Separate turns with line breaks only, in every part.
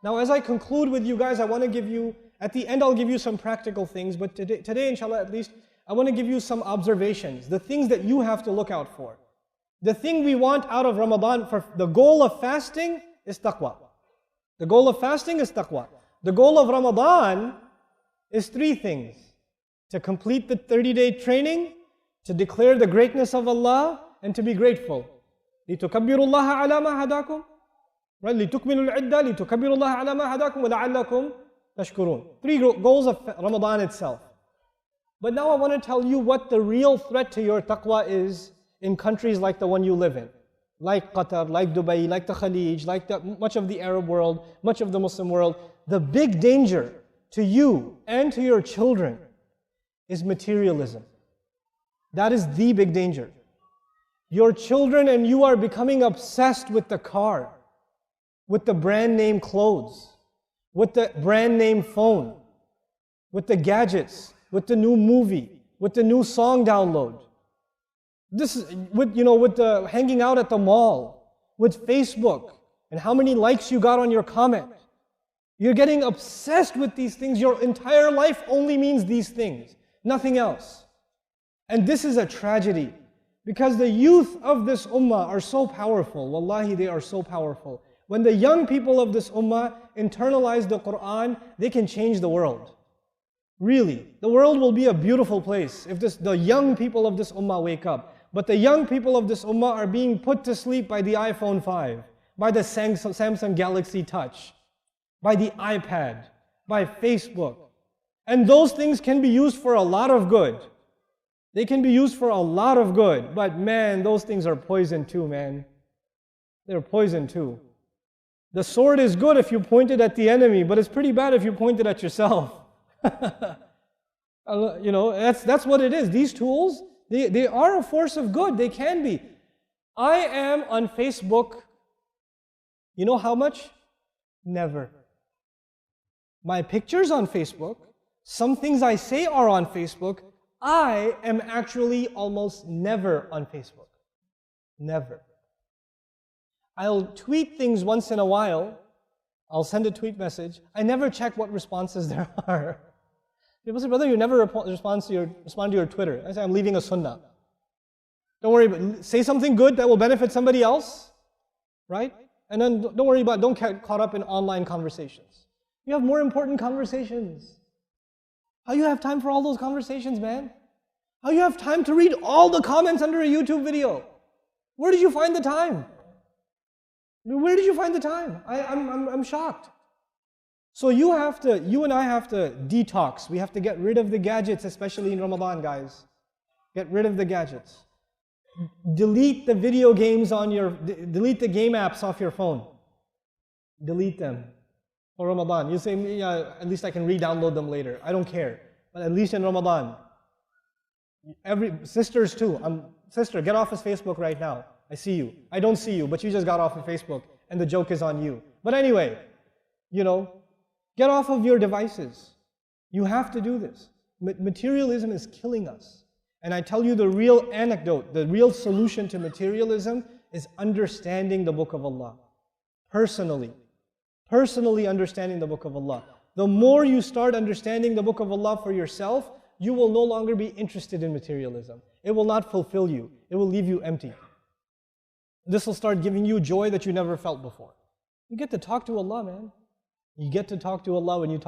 Now as I conclude with you guys, I want to give you, at the end I'll give you some practical things, but today inshallah at least, I want to give you some observations, the things that you have to look out for. The thing we want out of Ramadan, for the goal of fasting is taqwa. The goal of fasting is taqwa. The goal of Ramadan is three things. To complete the 30-day training, to declare the greatness of Allah, and to be grateful. لِتُكَبِّرُوا اللَّهَ عَلَى مَا هَدَاكُمْ. Right? لِتُكْمِلُوا الْعِدَّةَ لِتُكَبِّرُوا اللَّهَ عَلَى مَا هَدَاكُمْ وَلَعَلَّكُمْ تَشْكُرُونَ. Three goals of Ramadan itself. But now I want to tell you what the real threat to your taqwa is in countries like the one you live in. Like Qatar, like Dubai, like the Khalij, like much of the Arab world, much of the Muslim world. The big danger to you and to your children is materialism. That is the big danger. Your children and you are becoming obsessed with the car, with the brand name clothes, with the brand name phone, with the gadgets, with the new movie, with the new song download. This is with the hanging out at the mall, with Facebook, and how many likes you got on your comment. You're getting obsessed with these things. Your entire life only means these things, nothing else. And this is a tragedy, because the youth of this ummah are so powerful. Wallahi, they are so powerful. When the young people of this ummah internalize the Quran, they can change the world. Really, the world will be a beautiful place if the young people of this ummah wake up. But the young people of this ummah are being put to sleep by the iPhone 5, by the Samsung Galaxy Touch, by the iPad, by Facebook. And those things can be used for a lot of good. They can be used for a lot of good. But man, those things are poison too, man. They're poison too. The sword is good if you point it at the enemy, but it's pretty bad if you point it at yourself. That's what it is. These tools, they are a force of good. They can be. I am on Facebook, you know how much? Never. My pictures on Facebook, some things I say are on Facebook. I am actually almost never on Facebook. Never. I'll tweet things once in a while. I'll send a tweet message. I never check what responses there are. People say, brother, you never respond to your Twitter. I say, I'm leaving a sunnah. Don't worry, say something good that will benefit somebody else, right? And then don't get caught up in online conversations. You have more important conversations. How you have time for all those conversations, man? How you have time to read all the comments under a YouTube video? Where did you find the time? Where did you find the time? I'm shocked. So you and I have to detox. We have to get rid of the gadgets, especially in Ramadan, guys. Get rid of the gadgets. Delete the video games delete the game apps off your phone. Delete them for Ramadan. You say, yeah, at least I can re-download them later. I don't care. But at least in Ramadan. Sisters too. Sister, get off of Facebook right now. I see you. I don't see you, but you just got off of Facebook and the joke is on you. But anyway, get off of your devices. You have to do this. Materialism is killing us. And I tell you the real anecdote, the real solution to materialism is understanding the Book of Allah. Personally understanding the Book of Allah. The more you start understanding the Book of Allah for yourself, you will no longer be interested in materialism. It will not fulfill you. It will leave you empty. This will start giving you joy that you never felt before. You get to talk to Allah, man. You get to talk to Allah when you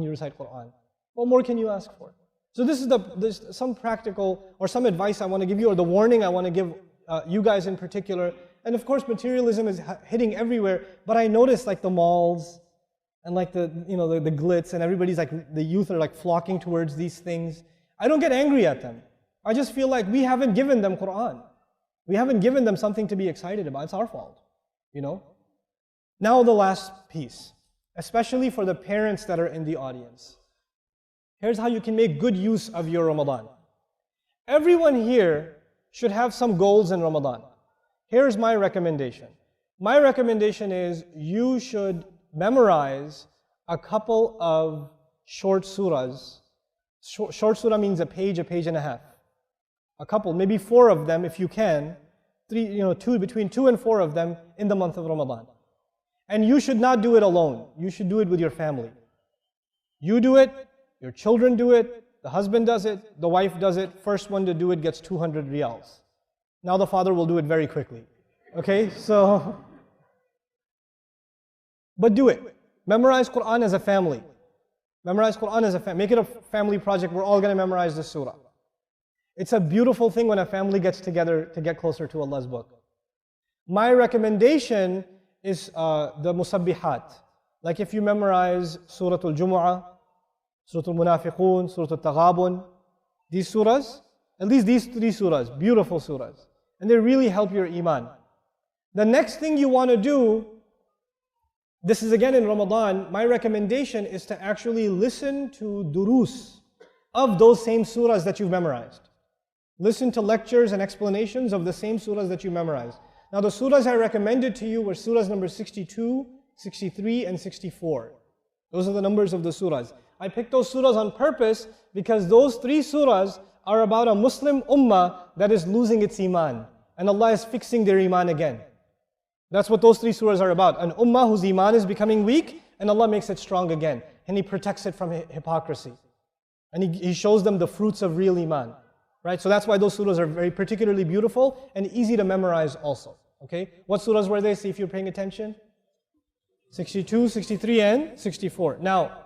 recite Quran. What more can you ask for? So this is some practical or some advice I want to give you, or the warning I want to give you guys in particular. And of course, materialism is hitting everywhere. But I notice like the malls and like the glitz, and everybody's like, the youth are like flocking towards these things. I don't get angry at them. I just feel like we haven't given them Quran. We haven't given them something to be excited about. It's our fault, Now the last piece, especially for the parents that are in the audience. Here's how you can make good use of your Ramadan. Everyone here should have some goals in Ramadan. Here's my recommendation. My recommendation is you should memorize a couple of short surahs. Short surah means a page and a half. A couple, maybe 4 of them if you can. Between 2 and 4 of them in the month of Ramadan. And you should not do it alone. You should do it with your family. You do it, your children do it, the husband does it, the wife does it. First one to do it gets 200 riyals. Now the father will do it very quickly. Okay, so, but do it. Memorize Quran as a family. Memorize Quran as a family. Make it a family project. We're all going to memorize this surah. It's a beautiful thing when a family gets together to get closer to Allah's book. My recommendation is the musabbihat. Like if you memorize Surah Al-Jumu'ah, Surah Al-Munafiqun, Surah Al-Taghabun, these surahs, at least these 3 surahs, beautiful surahs. And they really help your iman. The next thing you want to do, this is again in Ramadan, my recommendation is to actually listen to durus of those same surahs that you've memorized. Listen to lectures and explanations of the same surahs that you memorized. Now the surahs I recommended to you were surahs number 62, 63, and 64. Those are the numbers of the surahs. I picked those surahs on purpose because those 3 surahs are about a Muslim ummah that is losing its iman. And Allah is fixing their iman again. That's what those 3 surahs are about. An ummah whose iman is becoming weak and Allah makes it strong again. And He protects it from hypocrisy. And He shows them the fruits of real iman. Right? So that's why those surahs are very particularly beautiful and easy to memorize also. Okay? What surahs were they? See if you're paying attention. 62, 63, and 64. Now,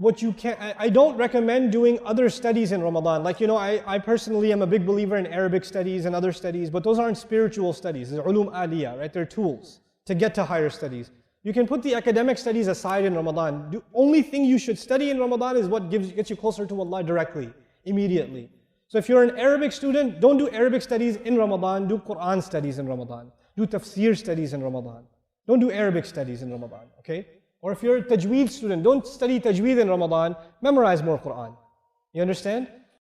I don't recommend doing other studies in Ramadan. Like, I personally am a big believer in Arabic studies and other studies, but those aren't spiritual studies. They're ulum aliyah, right? They're tools to get to higher studies. You can put the academic studies aside in Ramadan. The only thing you should study in Ramadan is what gets you closer to Allah directly, immediately. So if you're an Arabic student, don't do Arabic studies in Ramadan, do Quran studies in Ramadan. Do tafsir studies in Ramadan. Don't do Arabic studies in Ramadan, okay? Or if you're a tajweed student, don't study tajweed in Ramadan, memorize more Quran. You understand?